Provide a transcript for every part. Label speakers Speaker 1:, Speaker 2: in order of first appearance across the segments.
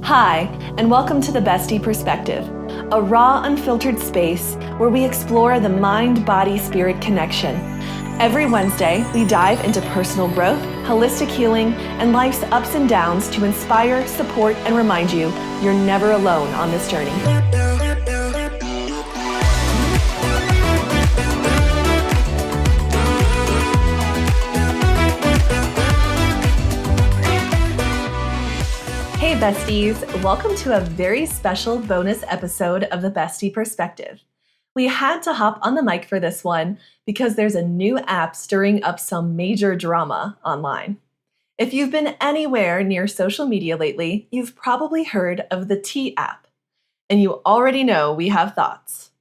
Speaker 1: Hi, and welcome to the Bestie Perspective, a raw, unfiltered space where we explore the mind-body-spirit connection. Every Wednesday, we dive into personal growth, holistic healing, and life's ups and downs to inspire, support, and remind you you're never alone on this journey. Hey besties, welcome to a very special bonus episode of the Bestie Perspective. We had to hop on the mic for this one because there's a new app stirring up some major drama online. If you've been anywhere near social media lately, you've probably heard of the T app, and you already know we have thoughts.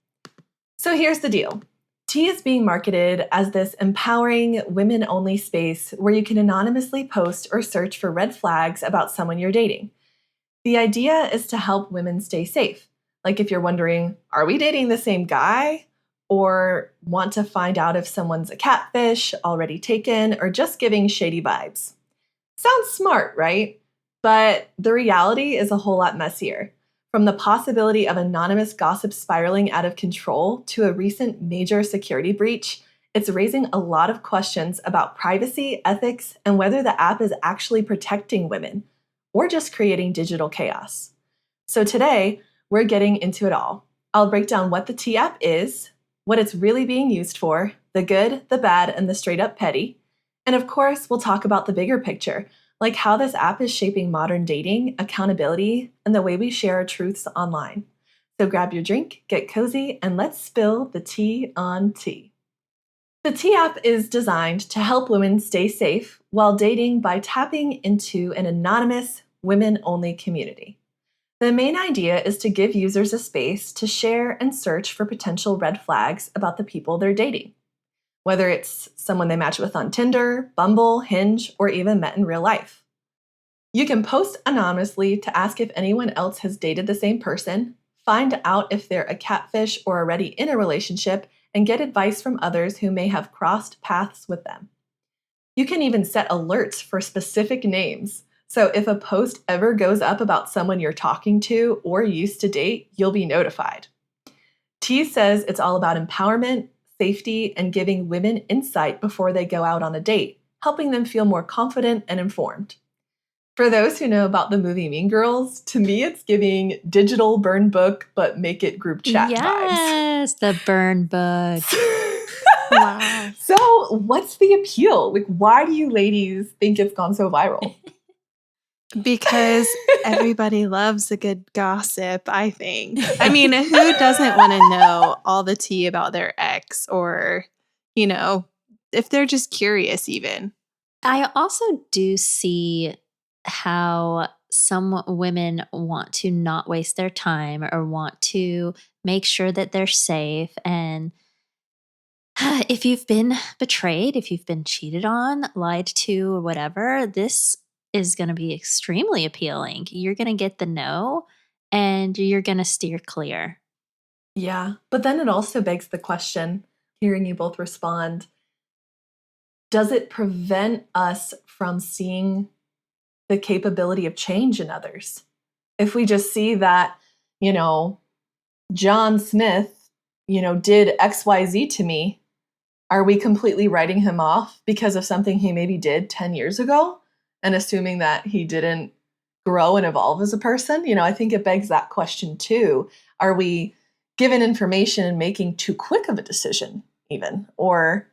Speaker 1: So here's the deal. T is being marketed as this empowering, women-only space where you can anonymously post or search for red flags about someone you're dating. The idea is to help women stay safe. Like if you're wondering, are we dating the same guy? Or want to find out if someone's a catfish, already taken, or just giving shady vibes. Sounds smart, right? But the reality is a whole lot messier. From the possibility of anonymous gossip spiraling out of control to a recent major security breach, it's raising a lot of questions about privacy, ethics, and whether the app is actually protecting women or just creating digital chaos. So today, we're getting into it all. I'll break down what the T app is, what it's really being used for, the good, the bad, and the straight up petty. And of course, we'll talk about the bigger picture, like how this app is shaping modern dating, accountability, and the way we share our truths online. So grab your drink, get cozy, and let's spill the tea on tea. The T app is designed to help women stay safe while dating by tapping into an anonymous, women-only community. The main idea is to give users a space to share and search for potential red flags about the people they're dating, whether it's someone they match with on Tinder, Bumble, Hinge, or even met in real life. You can post anonymously to ask if anyone else has dated the same person, find out if they're a catfish or already in a relationship, and get advice from others who may have crossed paths with them. You can even set alerts for specific names. So if a post ever goes up about someone you're talking to or used to date, you'll be notified. T says it's all about empowerment, safety, and giving women insight before they go out on a date, helping them feel more confident and informed. For those who know about the movie Mean Girls, to me it's giving digital burn book, but make it group chat vibes.
Speaker 2: Yes, the burn book. Wow.
Speaker 1: So what's the appeal? Like, why do you ladies think it's gone so viral?
Speaker 3: Because everybody loves a good gossip, I think. I mean, who doesn't want to know all the tea about their ex or, if they're just curious even?
Speaker 2: I also do see how some women want to not waste their time or want to make sure that they're safe. And if you've been betrayed, if you've been cheated on, lied to, or whatever, this is going to be extremely appealing. You're going to get the no and you're going to steer clear.
Speaker 1: Yeah, but then it also begs the question, hearing you both respond, does it prevent us from seeing the capability of change in others? If we just see that, John Smith, did XYZ to me, are we completely writing him off because of something he maybe did 10 years ago and assuming that he didn't grow and evolve as a person? I think it begs that question too. Are we given information and making too quick of a decision even? Or,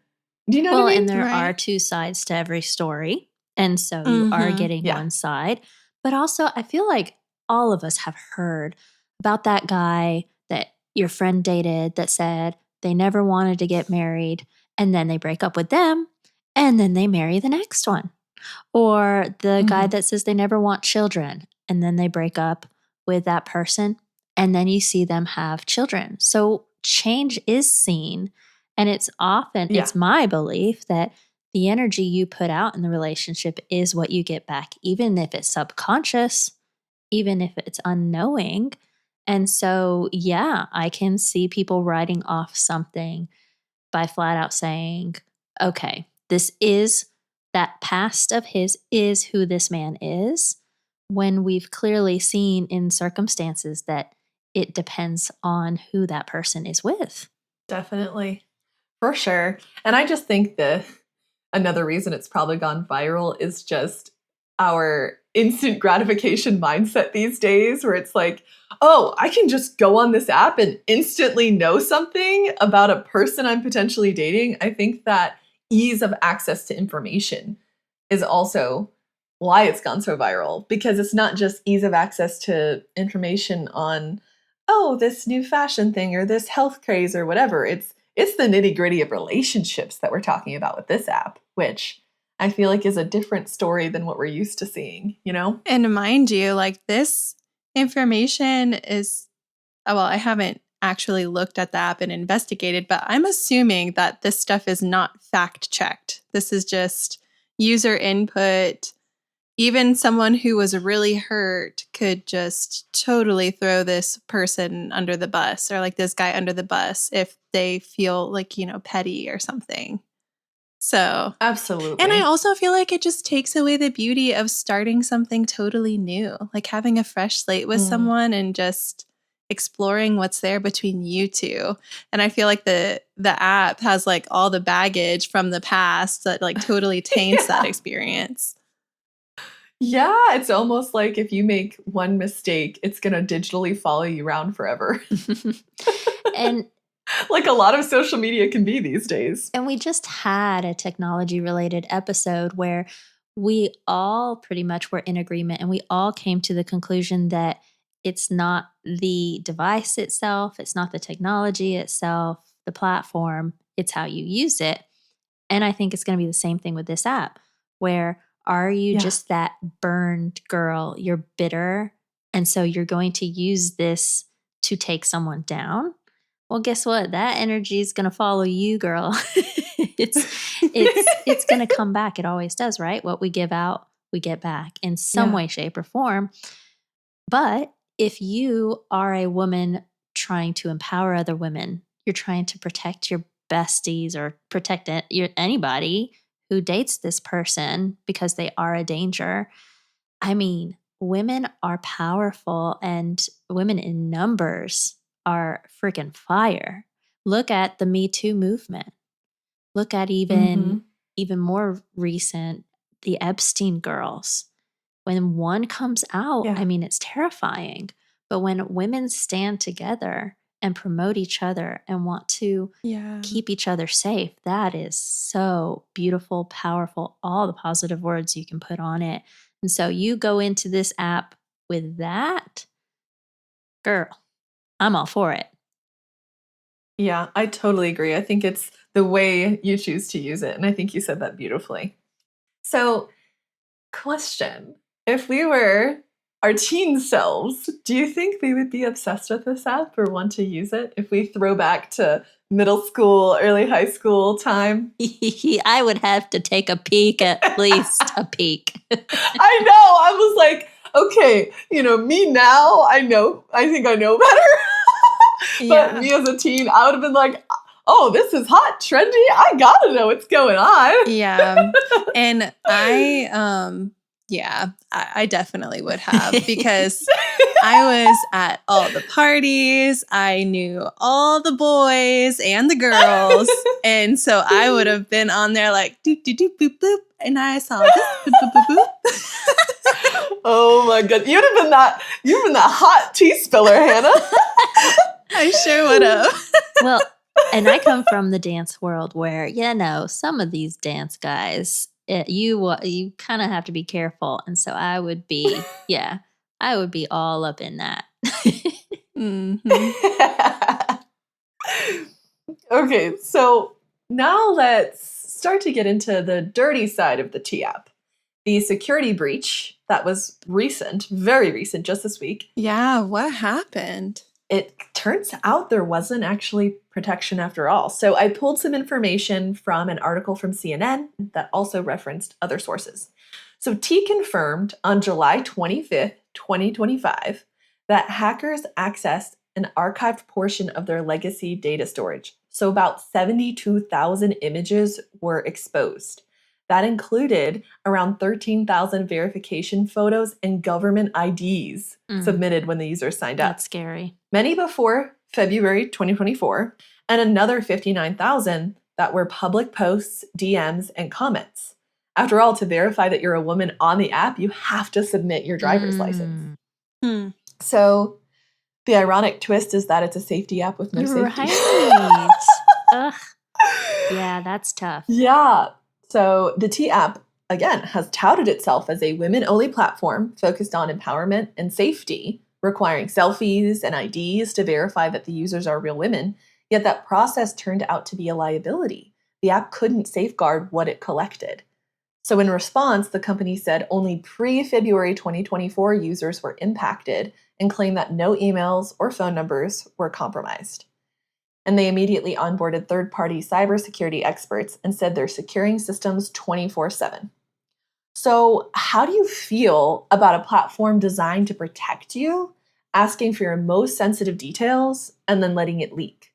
Speaker 1: do you know what I mean?
Speaker 2: And there are two sides to every story. And so you are getting one side. But also, I feel like all of us have heard about that guy that your friend dated that said they never wanted to get married. And then they break up with them. And then they marry the next one. Or the guy that says they never want children. And then they break up with that person. And then you see them have children. So change is seen. And it's often, it's my belief that the energy you put out in the relationship is what you get back, even if it's subconscious, even if it's unknowing. And so, I can see people writing off something by flat out saying, okay, this is, that past of his is who this man is. when we've clearly seen in circumstances that it depends on who that person is with.
Speaker 1: Definitely. For sure. And I just think another reason it's probably gone viral is just our instant gratification mindset these days, where it's like, oh, I can just go on this app and instantly know something about a person I'm potentially dating. I think that ease of access to information is also why it's gone so viral, because it's not just ease of access to information on, oh, this new fashion thing or this health craze or whatever. It's the nitty-gritty of relationships that we're talking about with this app, which I feel like is a different story than what we're used to seeing, you know?
Speaker 3: And mind you, like, this information is, well, I haven't actually looked at the app and investigated, but I'm assuming that this stuff is not fact checked. This is just user input. Even someone who was really hurt could just totally throw this person under the bus, or like this guy under the bus, if they feel like, petty or something. So,
Speaker 1: absolutely.
Speaker 3: And I also feel like it just takes away the beauty of starting something totally new, like having a fresh slate with someone and just exploring what's there between you two. And I feel like the app has like all the baggage from the past that like totally taints that experience.
Speaker 1: Yeah, it's almost like if you make one mistake, it's going to digitally follow you around forever.
Speaker 2: And
Speaker 1: like a lot of social media can be these days.
Speaker 2: And we just had a technology-related episode where we all pretty much were in agreement, and we all came to the conclusion that it's not the device itself, it's not the technology itself, the platform, it's how you use it. And I think it's going to be the same thing with this app, where are you just that burned girl? You're bitter, and so you're going to use this to take someone down? Well, guess what? That energy is going to follow you, girl. It's going to come back. It always does, right? What we give out, we get back in some way, shape, or form. But if you are a woman trying to empower other women, you're trying to protect your besties or protect anybody who dates this person because they are a danger. I mean, women are powerful, and women in numbers are freaking fire. Look at the Me Too movement. Look at even more recent, the Epstein girls. When one comes out, I mean, it's terrifying. But when women stand together and promote each other and want to keep each other safe, that is so beautiful, powerful, all the positive words you can put on it. And so you go into this app with that, girl, I'm all for it.
Speaker 1: Yeah, I totally agree. I think it's the way you choose to use it. And I think you said that beautifully. So, question. If we were our teen selves, do you think we would be obsessed with this app or want to use it if we throw back to middle school, early high school time?
Speaker 2: I would have to take a peek, at least a peek.
Speaker 1: I know. I was like, okay, me now, I think I know better. But me as a teen, I would have been like, oh, this is hot, trendy. I gotta know what's going on.
Speaker 3: Yeah. And I definitely would have, because I was at all the parties. I knew all the boys and the girls. And so I would have been on there like, doop, doop, doop, boop, boop. And I saw this, boop, boop, boop, boop.
Speaker 1: Oh my God. You've been that hot tea spiller, Hannah.
Speaker 3: I sure would have.
Speaker 2: Well, and I come from the dance world where, some of these dance guys, you kind of have to be careful. And so I would be, I would be all up in that.
Speaker 1: Okay, so now let's start to get into the dirty side of the T app. The security breach that was recent, very recent, just this week.
Speaker 3: Yeah, what happened?
Speaker 1: It turns out there wasn't actually protection after all. So I pulled some information from an article from CNN that also referenced other sources. So T confirmed on July 25th, 2025, that hackers accessed an archived portion of their legacy data storage. So about 72,000 images were exposed. That included around 13,000 verification photos and government IDs submitted when the users signed up.
Speaker 2: That's scary.
Speaker 1: Many before February 2024, and another 59,000 that were public posts, DMs, and comments. After all, to verify that you're a woman on the app, you have to submit your driver's license. So the ironic twist is that it's a safety app with no safety.
Speaker 2: Right. Ugh. Yeah, that's tough.
Speaker 1: Yeah. So the T app, again, has touted itself as a women-only platform focused on empowerment and safety, requiring selfies and IDs to verify that the users are real women. Yet that process turned out to be a liability. The app couldn't safeguard what it collected. So in response, the company said only pre-February 2024 users were impacted and claimed that no emails or phone numbers were compromised. And they immediately onboarded third-party cybersecurity experts and said they're securing systems 24/7. So how do you feel about a platform designed to protect you, asking for your most sensitive details, and then letting it leak?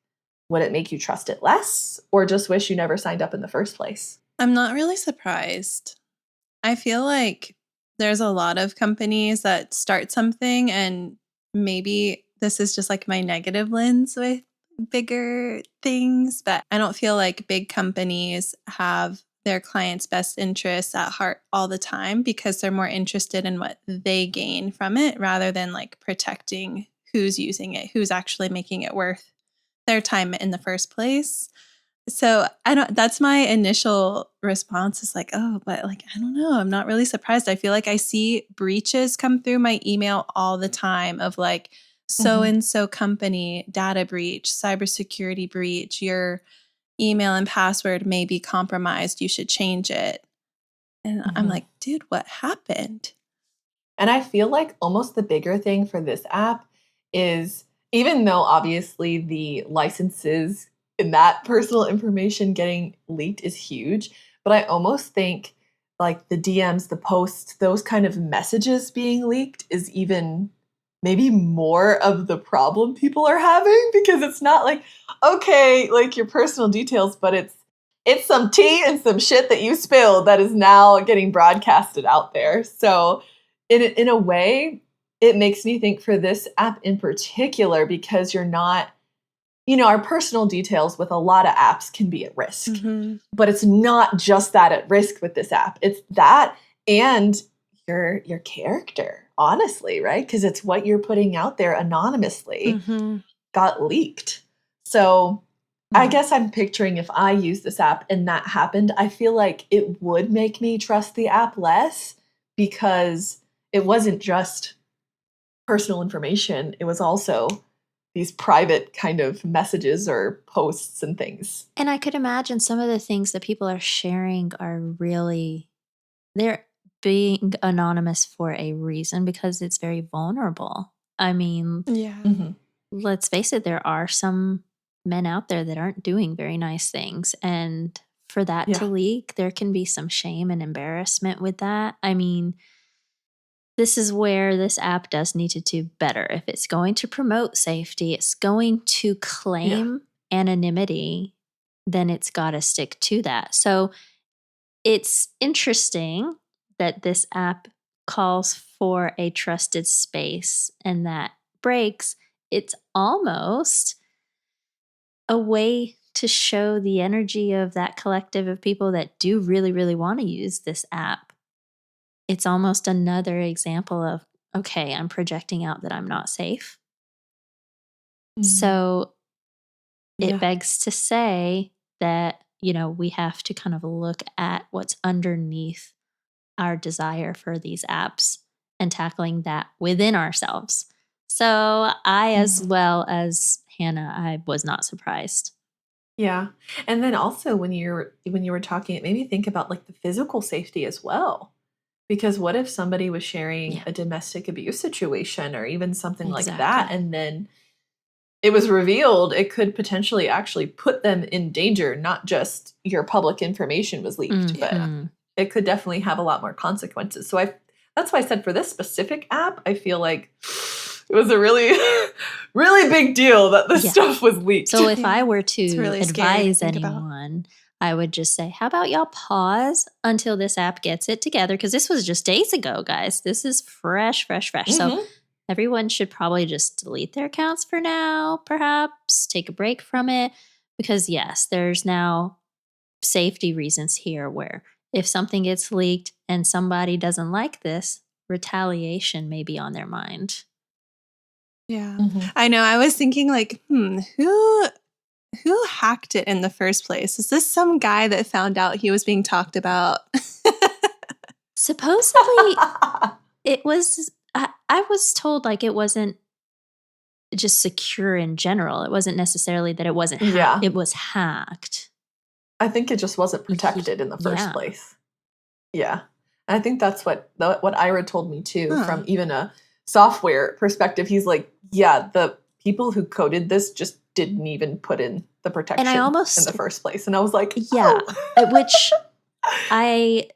Speaker 1: Would it make you trust it less, or just wish you never signed up in the first place?
Speaker 3: I'm not really surprised. I feel like there's a lot of companies that start something, and maybe this is just like my negative lens with bigger things, but I don't feel like big companies have their clients' best interests at heart all the time because they're more interested in what they gain from it rather than like protecting who's using it, who's actually making it worth their time in the first place. So that's my initial response is like, oh, but like, I don't know. I'm not really surprised. I feel like I see breaches come through my email all the time of like, so-and-so company, data breach, cybersecurity breach, your email and password may be compromised. You should change it. And I'm like, dude, what happened?
Speaker 1: And I feel like almost the bigger thing for this app is, even though obviously the licenses and that personal information getting leaked is huge, but I almost think like the DMs, the posts, those kind of messages being leaked is even maybe more of the problem people are having, because it's not like, okay, like your personal details, but it's some tea and some shit that you spilled that is now getting broadcasted out there. So in a way, it makes me think for this app in particular, because you're not, our personal details with a lot of apps can be at risk, but it's not just that at risk with this app. It's that and your character, honestly, right? Because it's what you're putting out there anonymously got leaked. So I guess I'm picturing if I use this app and that happened, I feel like it would make me trust the app less, because it wasn't just personal information. It was also these private kind of messages or posts and things.
Speaker 2: And I could imagine some of the things that people are sharing are really, they're being anonymous for a reason because it's very vulnerable. I mean, let's face it, there are some men out there that aren't doing very nice things. And for that to leak, there can be some shame and embarrassment with that. I mean, this is where this app does need to do better. If it's going to promote safety, it's going to claim anonymity, then it's got to stick to that. So it's interesting that this app calls for a trusted space and that breaks. It's almost a way to show the energy of that collective of people that do really, really want to use this app. It's almost another example of, okay, I'm projecting out that I'm not safe. So it begs to say that, we have to kind of look at what's underneath our desire for these apps and tackling that within ourselves. So I, as well as Hannah, I was not surprised.
Speaker 1: Yeah. And then also when you were talking, it made me think about like the physical safety as well. Because what if somebody was sharing a domestic abuse situation or even something like that, and then it was revealed it could potentially actually put them in danger, not just your public information was leaked, but it could definitely have a lot more consequences. So that's why I said for this specific app, I feel like it was a really, really big deal that this stuff was leaked.
Speaker 2: So if I were to advise anyone, I would just say, how about y'all pause until this app gets it together? Because this was just days ago, guys. This is fresh. So everyone should probably just delete their accounts for now, perhaps take a break from it. Because yes, there's now safety reasons here where if something gets leaked and somebody doesn't like this, retaliation may be on their mind.
Speaker 3: Yeah. I know. I was thinking like, who hacked it in the first place? Is this some guy that found out he was being talked about?
Speaker 2: Supposedly, it was, I was told like it wasn't just secure in general. It wasn't necessarily that it wasn't hacked. It was hacked.
Speaker 1: I think it just wasn't protected in the first place. Yeah. And I think that's what Ira told me too, from even a software perspective. He's like, yeah, the people who coded this just didn't even put in the protection in the first place. And I was like,
Speaker 2: which I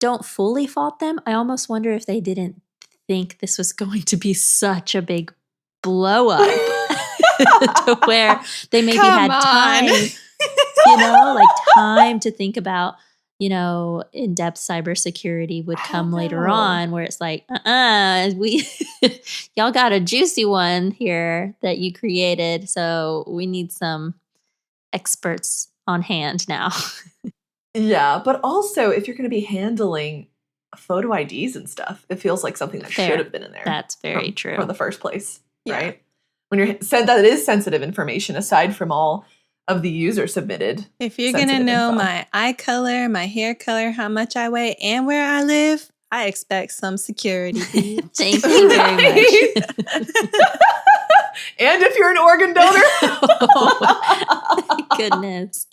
Speaker 2: don't fully fault them. I almost wonder if they didn't think this was going to be such a big blow up to where they maybe had time, time to think about, in-depth cybersecurity would come later on, where it's like, y'all got a juicy one here that you created, so we need some experts on hand now.
Speaker 1: Yeah, but also if you're going to be handling photo IDs and stuff, it feels like something that should have been in there.
Speaker 2: That's very true.
Speaker 1: From the first place, right? When you're said that it is sensitive information, aside from all of the user submitted.
Speaker 3: If you're going to know my eye color, my hair color, how much I weigh, and where I live, I expect some security.
Speaker 2: Thank you very much.
Speaker 1: And if you're an organ donor.
Speaker 2: Oh, goodness.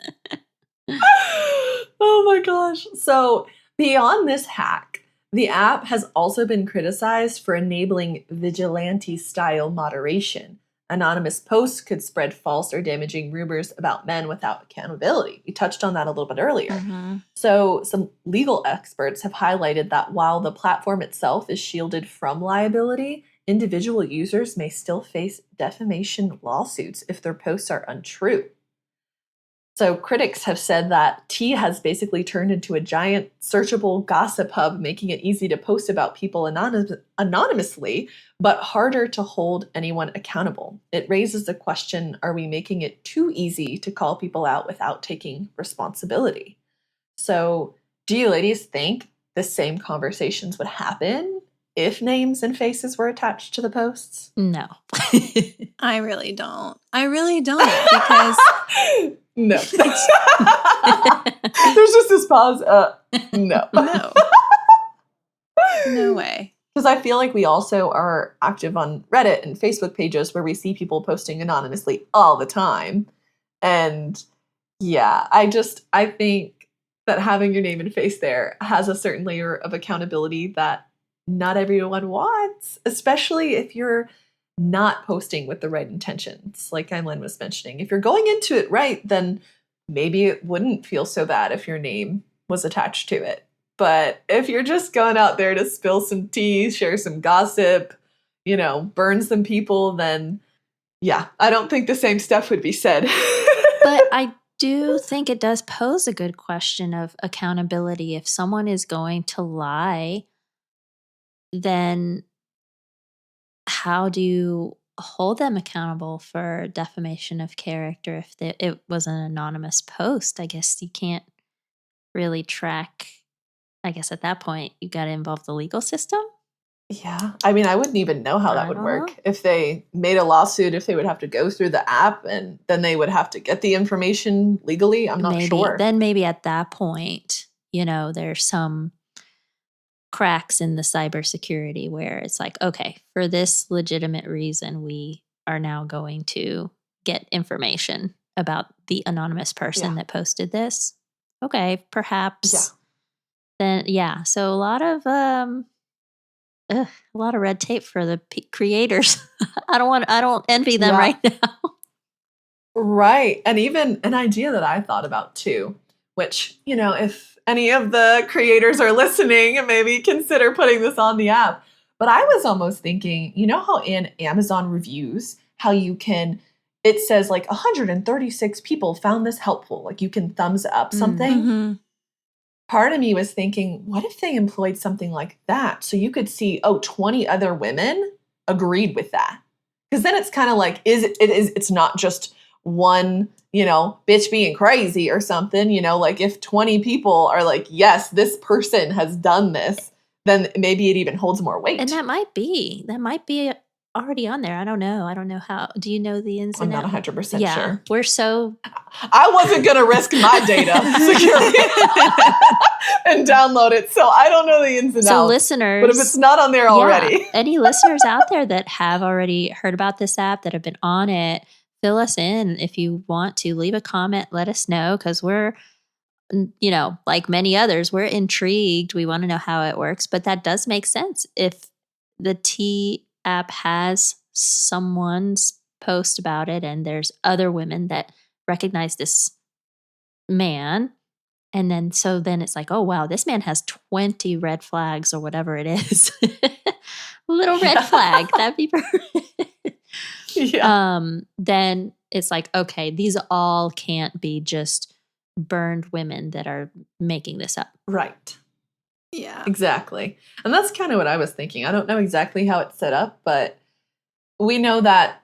Speaker 1: Oh my gosh. So beyond this hack, the app has also been criticized for enabling vigilante-style moderation. Anonymous posts could spread false or damaging rumors about men without accountability. We touched on that a little bit earlier. So some legal experts have highlighted that while the platform itself is shielded from liability, individual users may still face defamation lawsuits if their posts are untrue. So critics have said that T has basically turned into a giant searchable gossip hub, making it easy to post about people anonymously, but harder to hold anyone accountable. It raises the question, are we making it too easy to call people out without taking responsibility? So do you ladies think the same conversations would happen if names and faces were attached to the posts?
Speaker 2: No.
Speaker 3: I really don't. Because...
Speaker 1: No. There's just this pause. No.
Speaker 3: No way.
Speaker 1: Because I feel like we also are active on Reddit and Facebook pages where we see people posting anonymously all the time. And yeah, I think that having your name and face there has a certain layer of accountability that not everyone wants, especially if you're not posting with the right intentions, like Emlyn was mentioning. If you're going into it right, then maybe it wouldn't feel so bad if your name was attached to it. But if you're just going out there to spill some tea, share some gossip, burn some people, then yeah, I don't think the same stuff would be said.
Speaker 2: But I do think it does pose a good question of accountability. If someone is going to lie, then how do you hold them accountable for defamation of character if it was an anonymous post? I guess you can't really track. I guess at that point, you got to involve the legal system.
Speaker 1: Yeah. I mean, I wouldn't even know how that would work. If they made a lawsuit, if they would have to go through the app and then they would have to get the information legally. I'm not sure.
Speaker 2: Then maybe at that point, there's some cracks in the cybersecurity where it's like, okay, for this legitimate reason, we are now going to get information about the anonymous person that posted this. Okay, perhaps.
Speaker 1: Yeah.
Speaker 2: Then so a lot of red tape for the creators. I don't envy them right now.
Speaker 1: Right. And even an idea that I thought about too, which, if any of the creators are listening, maybe consider putting this on the app. But I was almost thinking, how in Amazon reviews, how you can it says like 136 people found this helpful. Like you can thumbs up something.
Speaker 3: Mm-hmm.
Speaker 1: Part of me was thinking, what if they employed something like that? So you could see, 20 other women agreed with that. Because then it's kind of like, it's not just one, bitch being crazy or something, like if 20 people are like, yes, this person has done this, then maybe it even holds more weight.
Speaker 2: And that might be already on there. I don't know how. Do you know the ins
Speaker 1: I'm
Speaker 2: and
Speaker 1: not
Speaker 2: outs?
Speaker 1: 100%
Speaker 2: Yeah,
Speaker 1: sure.
Speaker 2: we're so.
Speaker 1: I wasn't going to risk my data security and download it. So I don't know the ins and outs.
Speaker 2: So listeners.
Speaker 1: But if it's not on there already.
Speaker 2: Any listeners out there that have already heard about this app, that have been on it, fill us in. If you want to leave a comment, let us know, because we're, like many others, we're intrigued. We want to know how it works. But that does make sense. If the T app has someone's post about it and there's other women that recognize this man, and then it's like, oh wow, this man has 20 red flags or whatever it is. Little red flag, that'd be perfect.
Speaker 1: Yeah.
Speaker 2: Then it's like, okay, these all can't be just burned women that are making this up.
Speaker 1: Right.
Speaker 3: Yeah.
Speaker 1: Exactly. And that's kind of what I was thinking. I don't know exactly how it's set up, but we know that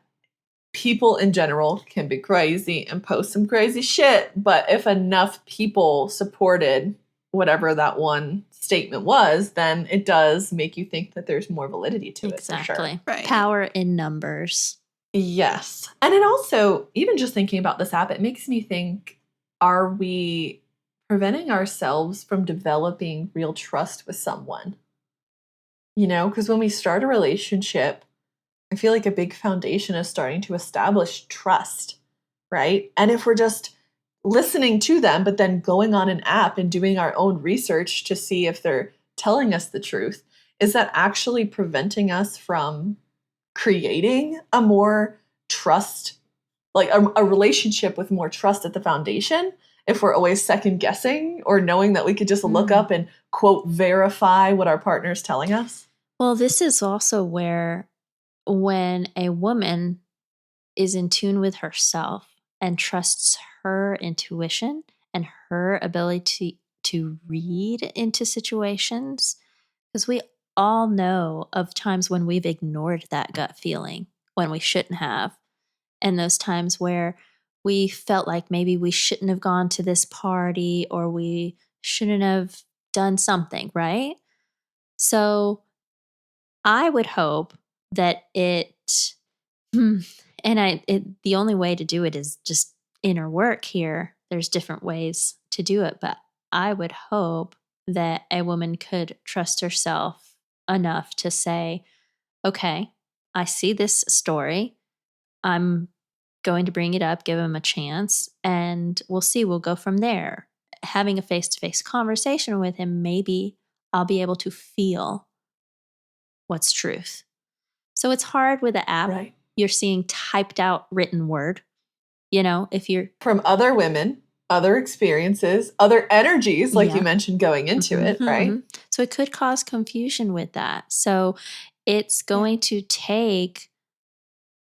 Speaker 1: people in general can be crazy and post some crazy shit. But if enough people supported whatever that one statement was, then it does make you think that there's more validity to it.
Speaker 2: Exactly.
Speaker 1: For sure.
Speaker 3: Right.
Speaker 2: Power in numbers.
Speaker 1: Yes. And it also, even just thinking about this app, it makes me think, are we preventing ourselves from developing real trust with someone? Because when we start a relationship, I feel like a big foundation is starting to establish trust, right? And if we're just listening to them, but then going on an app and doing our own research to see if they're telling us the truth, is that actually preventing us from creating a more trust, like a relationship with more trust at the foundation, if we're always second guessing or knowing that we could just look up and quote verify what our partner's telling us?
Speaker 2: Well, this is also where, when a woman is in tune with herself and trusts her intuition and her ability to read into situations, because we all know of times when we've ignored that gut feeling when we shouldn't have, and those times where we felt like maybe we shouldn't have gone to this party or we shouldn't have done something, right? So I would hope that the only way to do it is just inner work here. There's different ways to do it, but I would hope that a woman could trust herself enough to say, okay, I see this story. I'm going to bring it up, give him a chance, and we'll see. We'll go from there. Having a face-to-face conversation with him, maybe I'll be able to feel what's truth. So it's hard with the app.
Speaker 1: Right.
Speaker 2: You're seeing typed out written word. If you're
Speaker 1: from other women, other experiences, other energies, like you mentioned going into it, right?
Speaker 2: So it could cause confusion with that. So it's going to take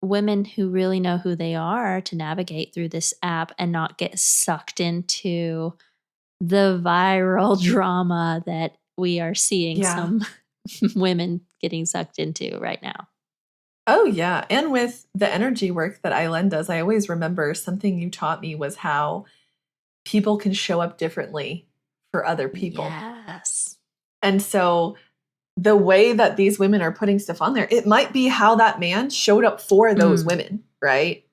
Speaker 2: women who really know who they are to navigate through this app and not get sucked into the viral drama that we are seeing some women getting sucked into right now.
Speaker 1: Oh, yeah. And with the energy work that Eileen does, I always remember something you taught me was how people can show up differently for other people.
Speaker 2: Yes.
Speaker 1: And so the way that these women are putting stuff on there, it might be how that man showed up for those women, right?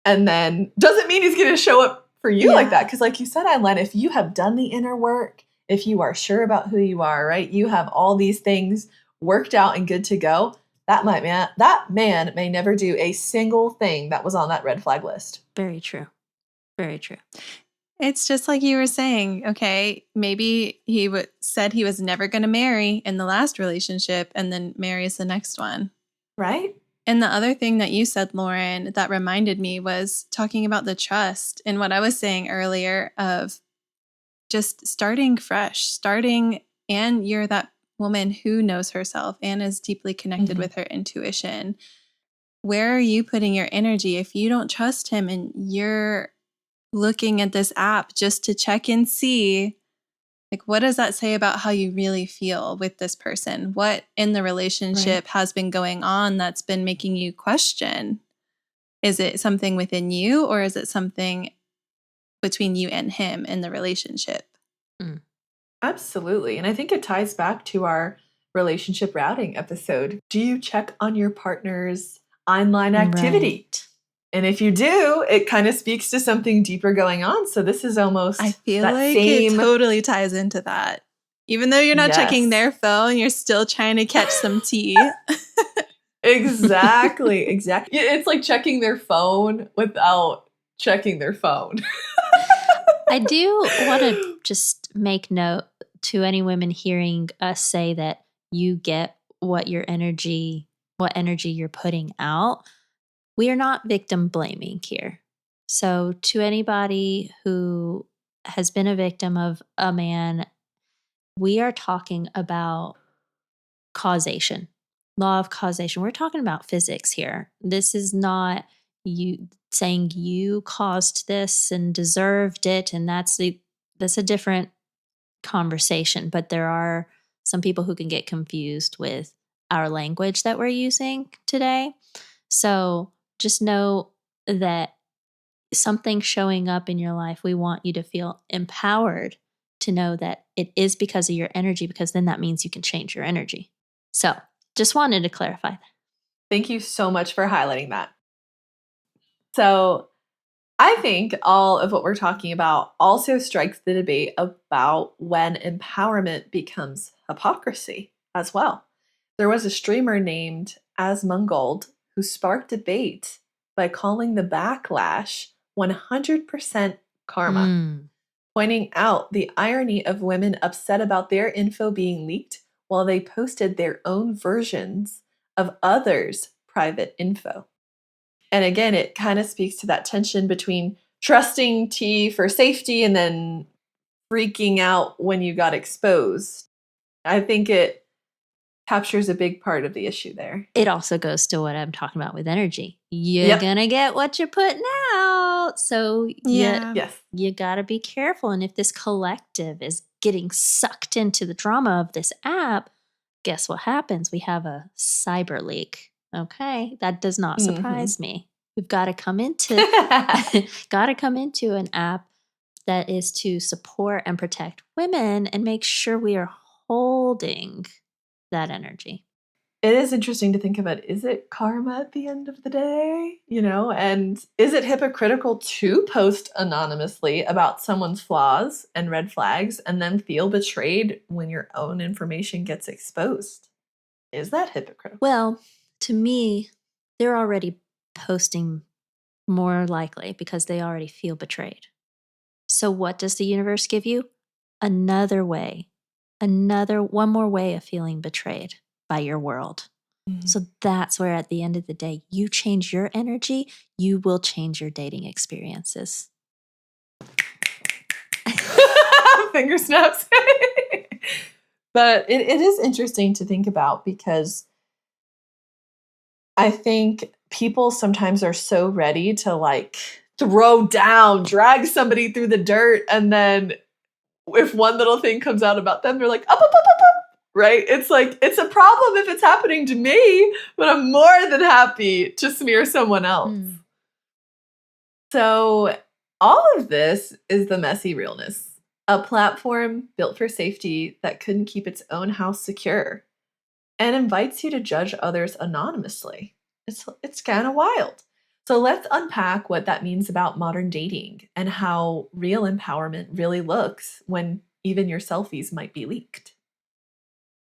Speaker 1: And then doesn't mean he's going to show up for you like that. Because like you said, Eileen, if you have done the inner work, if you are sure about who you are, right? You have all these things worked out and good to go. That man may never do a single thing that was on that red flag list.
Speaker 2: Very true. Very true.
Speaker 3: It's just like you were saying, okay, maybe he said he was never going to marry in the last relationship and then marries the next one.
Speaker 1: Right?
Speaker 3: And the other thing that you said, Lauryn, that reminded me was talking about the trust and what I was saying earlier of just starting fresh, and you're that woman who knows herself and is deeply connected with her intuition. where are you putting your energy? If you don't trust him and you're looking at this app just to check and see, like, what does that say about how you really feel with this person? What in the relationship has been going on that's been making you question? Is it something within you, or is it something between you and him in the relationship?
Speaker 1: Absolutely. And I think it ties back to our relationship routing episode. Do you check on your partner's online activity?
Speaker 2: Right.
Speaker 1: And if you do, it kind of speaks to something deeper going on. So this is almost
Speaker 3: I feel
Speaker 1: that
Speaker 3: like
Speaker 1: same...
Speaker 3: it totally ties into that. Even though you're not checking their phone, you're still trying to catch some tea.
Speaker 1: Exactly. It's like checking their phone without checking their phone.
Speaker 2: I do want to just make note to any women hearing us say that you get what energy you're putting out. We are not victim blaming here. So to anybody who has been a victim of a man, we are talking about causation, law of causation. We're talking about physics here. This is not you saying you caused this and deserved it, and that's a different conversation. But there are some people who can get confused with our language that we're using today. So just know that something showing up in your life, we want you to feel empowered to know that it is because of your energy, because then that means you can change your energy. So just wanted to clarify that.
Speaker 1: Thank you so much for highlighting that. So I think all of what we're talking about also strikes the debate about when empowerment becomes hypocrisy as well. There was a streamer named Asmongold who sparked debate by calling the backlash 100% karma, pointing out the irony of women upset about their info being leaked while they posted their own versions of others' private info. And again, it kind of speaks to that tension between trusting T for safety and then freaking out when you got exposed. I think it captures a big part of the issue there.
Speaker 2: It also goes to what I'm talking about with energy. You're going to get what you're putting out. So you got to be careful. And if this collective is getting sucked into the drama of this app, guess what happens? We have a cyber leak. Okay, that does not surprise me. We've got to come into an app that is to support and protect women and make sure we are holding that energy.
Speaker 1: It is interesting to think about, is it karma at the end of the day? And is it hypocritical to post anonymously about someone's flaws and red flags and then feel betrayed when your own information gets exposed? Is that hypocritical?
Speaker 2: Well, to me, they're already posting more likely because they already feel betrayed. So what does the universe give you? Another way, one more way of feeling betrayed by your world. So that's where at the end of the day, you change your energy, you will change your dating experiences.
Speaker 1: Finger snaps. But it is interesting to think about because I think people sometimes are so ready to throw down, drag somebody through the dirt, and then if one little thing comes out about them, they're like, up, right? It's like, it's a problem if it's happening to me, but I'm more than happy to smear someone else. So all of this is the messy realness, a platform built for safety that couldn't keep its own house secure and invites you to judge others anonymously. It's kind of wild. So let's unpack what that means about modern dating and how real empowerment really looks when even your selfies might be leaked.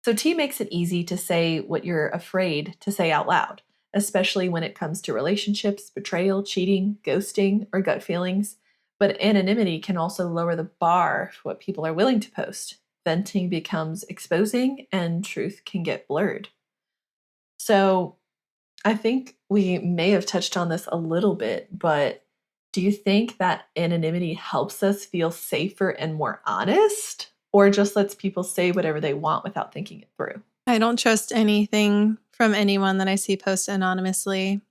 Speaker 1: So T makes it easy to say what you're afraid to say out loud, especially when it comes to relationships, betrayal, cheating, ghosting, or gut feelings. But anonymity can also lower the bar for what people are willing to post. Venting becomes exposing and truth can get blurred. So I think we may have touched on this a little bit, but do you think that anonymity helps us feel safer and more honest, or just lets people say whatever they want without thinking it through?
Speaker 3: I don't trust anything from anyone that I see post anonymously.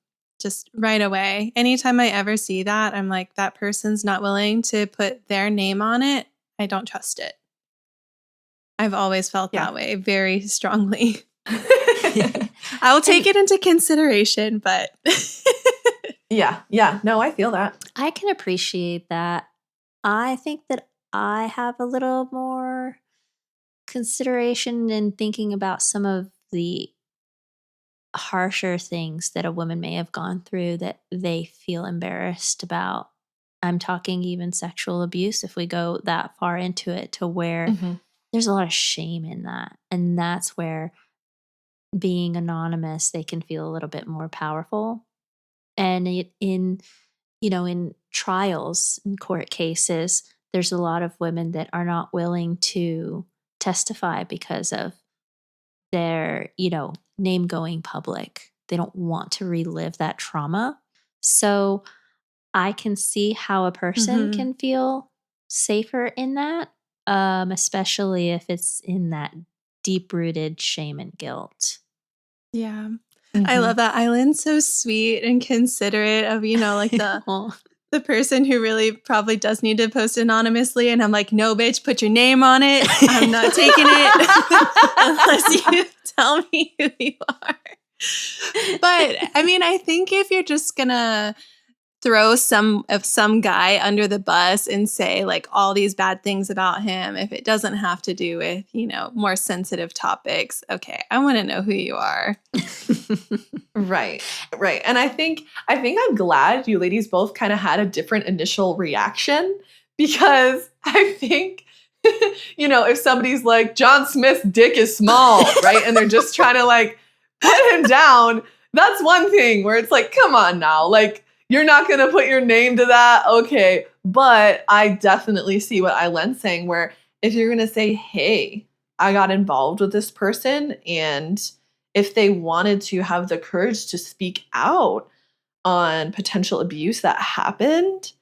Speaker 3: just right away. Anytime I ever see that, I'm like, that person's not willing to put their name on it. I don't trust it. I've always felt that way very strongly. I will take it into consideration, but
Speaker 1: yeah. No, I feel that.
Speaker 2: I can appreciate that. I think that I have a little more consideration in thinking about some of the harsher things that a woman may have gone through that they feel embarrassed about. I'm talking even sexual abuse, if we go that far into it, to where there's a lot of shame in that. And that's where being anonymous, they can feel a little bit more powerful. And in trials, in court cases, there's a lot of women that are not willing to testify because of their, name going public. They don't want to relive that trauma. So I can see how a person can feel safer in that, especially if it's in that deep-rooted shame and guilt.
Speaker 3: Yeah. I love that. Eileen's so sweet and considerate of, like the person who really probably does need to post anonymously. And I'm like, no, bitch, put your name on it. I'm not taking it unless you tell me who you are. But I mean, I think if you're just going to throw some guy under the bus and say like all these bad things about him, if it doesn't have to do with, more sensitive topics, okay, I want to know who you are.
Speaker 1: Right. And I think I'm glad you ladies both kind of had a different initial reaction, because I think, if somebody's like, John Smith's dick is small, right? And they're just trying to like put him down, that's one thing where it's like, come on now, like, you're not going to put your name to that. Okay. But I definitely see what Eileen's saying, where if you're going to say, hey, I got involved with this person, and if they wanted to have the courage to speak out on potential abuse that happened,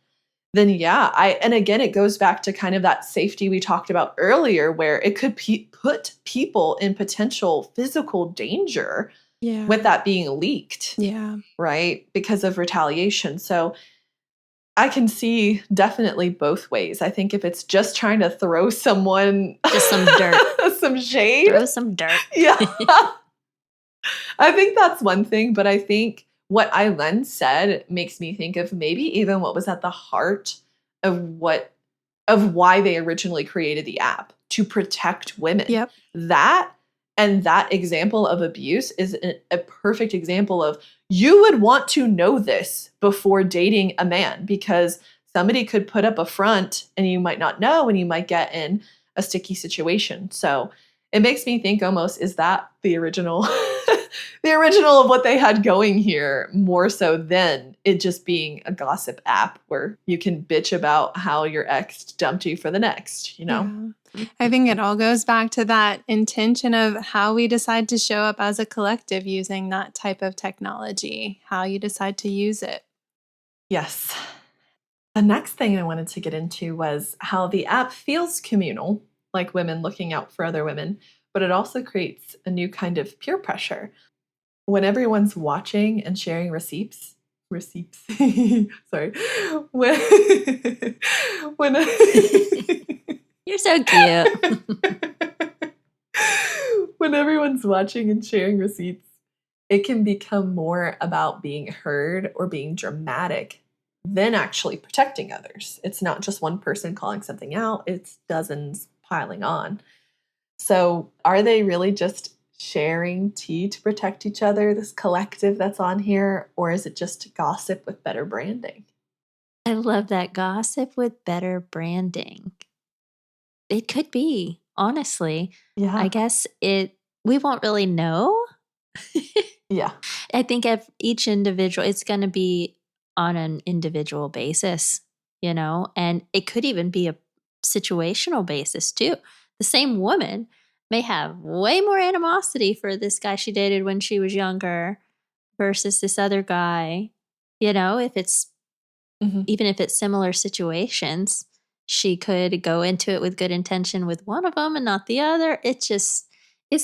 Speaker 1: then and again, it goes back to kind of that safety we talked about earlier, where it could put people in potential physical danger. Yeah. With that being leaked. Yeah. Right? Because of retaliation. So I can see definitely both ways. I think if it's just trying to throw someone
Speaker 2: just some dirt,
Speaker 1: some shade.
Speaker 2: Throw some dirt.
Speaker 1: Yeah. I think that's one thing. But I think what Eileen said makes me think of maybe even what was at the heart of why they originally created the app, to protect women. Yep. That example of abuse is a perfect example of, you would want to know this before dating a man, because somebody could put up a front and you might not know, and you might get in a sticky situation. So it makes me think almost, is that the original of what they had going here, more so than it just being a gossip app where you can bitch about how your ex dumped you for the next, Yeah.
Speaker 3: I think it all goes back to that intention of how we decide to show up as a collective using that type of technology, how you decide to use it.
Speaker 1: Yes. The next thing I wanted to get into was how the app feels communal, like women looking out for other women, but it also creates a new kind of peer pressure. When everyone's watching and sharing receipts, sorry. When
Speaker 2: You're so cute.
Speaker 1: When everyone's watching and sharing receipts, it can become more about being heard or being dramatic than actually protecting others. It's not just one person calling something out, it's dozens piling on. So are they really just sharing tea to protect each other, this collective that's on here, or is it just gossip with better branding?
Speaker 2: I love that, gossip with better branding. It could be, honestly. Yeah. I guess we won't really know.
Speaker 1: Yeah.
Speaker 2: I think if each individual, it's going to be on an individual basis, and it could even be a situational basis too. The same woman may have way more animosity for this guy she dated when she was younger versus this other guy. If it's, even if it's similar situations, she could go into it with good intention with one of them and not the other. It's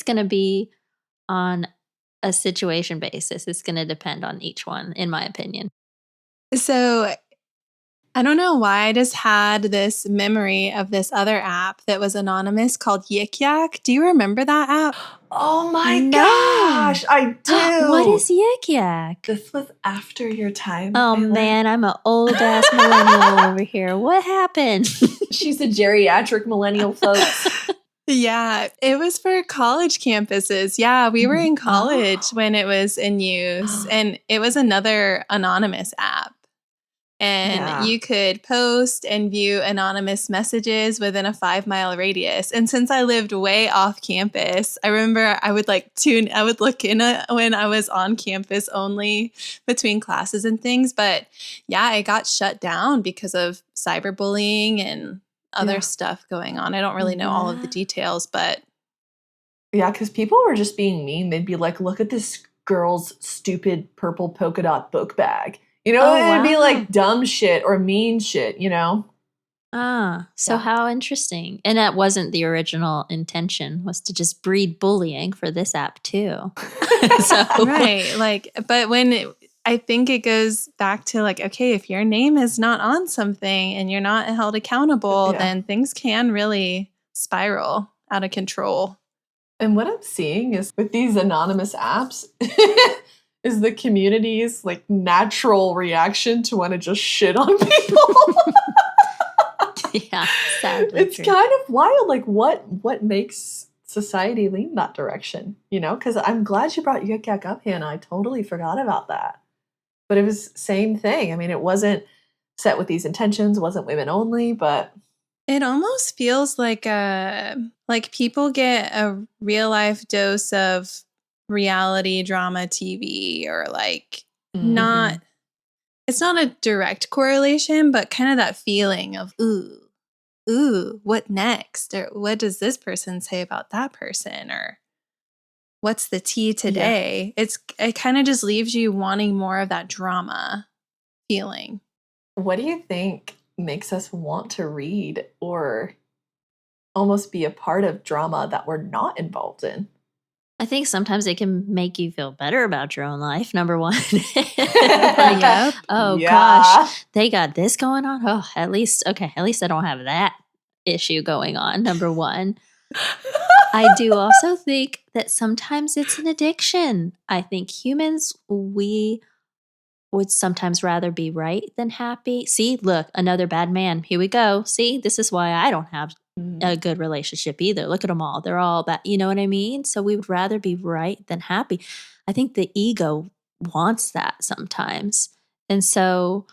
Speaker 2: going to be on a situation basis. It's going to depend on each one, in my opinion.
Speaker 3: So I don't know why I just had this memory of this other app that was anonymous called Yik Yak. Do you remember that app?
Speaker 1: Oh my gosh, I do.
Speaker 2: What is Yik Yak?
Speaker 1: This was after your time.
Speaker 2: Oh man, I'm an old ass millennial over here. What happened?
Speaker 1: She's a geriatric millennial, folks.
Speaker 3: Yeah, it was for college campuses. Yeah, we were in college when it was in use, and it was another anonymous app. And you could post and view anonymous messages within a 5-mile radius. And since I lived way off campus, I remember I would look in when I was on campus only between classes and things. But yeah, it got shut down because of cyberbullying and other stuff going on. I don't really know all of the details, but.
Speaker 1: Yeah, because people were just being mean. They'd be like, look at this girl's stupid purple polka dot book bag. You know, it'd be like dumb shit or mean shit, you know?
Speaker 2: So how interesting. And that wasn't the original intention, was to just breed bullying for this app too.
Speaker 3: Right. But I think it goes back to okay, if your name is not on something and you're not held accountable, then things can really spiral out of control.
Speaker 1: And what I'm seeing is with these anonymous apps is the community's natural reaction to want to just shit on people.
Speaker 2: Yeah, sadly
Speaker 1: it's kind of wild. What makes society lean that direction? You know, because I'm glad you brought Yik Yak up, Hannah. I totally forgot about that. But it was same thing. I mean, it wasn't set with these intentions. Wasn't women only, but
Speaker 3: it almost feels like people get a real life dose of reality drama TV, or not, it's not a direct correlation, but kind of that feeling of ooh, what next, or what does this person say about that person, or what's the tea today? It kind of just leaves you wanting more of that drama feeling.
Speaker 1: What do you think makes us want to read or almost be a part of drama that we're not involved in?
Speaker 2: I think sometimes it can make you feel better about your own life, number one. Gosh, they got this going on. Oh, at least I don't have that issue going on, number one. I do also think that sometimes it's an addiction. I think humans, we would sometimes rather be right than happy. See, look, another bad man. Here we go. See, this is why I don't have a good relationship either. Look at them all. They're all bad. You know what I mean? So we would rather be right than happy. I think the ego wants that sometimes. And so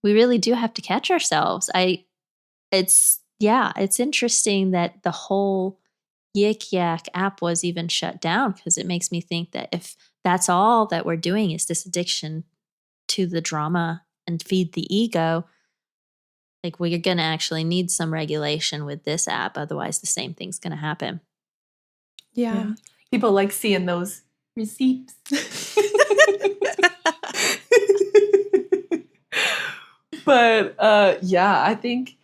Speaker 2: we really do have to catch ourselves. It's interesting that the whole Yik Yak app was even shut down, because it makes me think that if that's all that we're doing is this addiction to the drama and feed the ego, we're going to actually need some regulation with this app. Otherwise, the same thing's going to happen.
Speaker 3: Yeah.
Speaker 1: People like seeing those receipts. But I think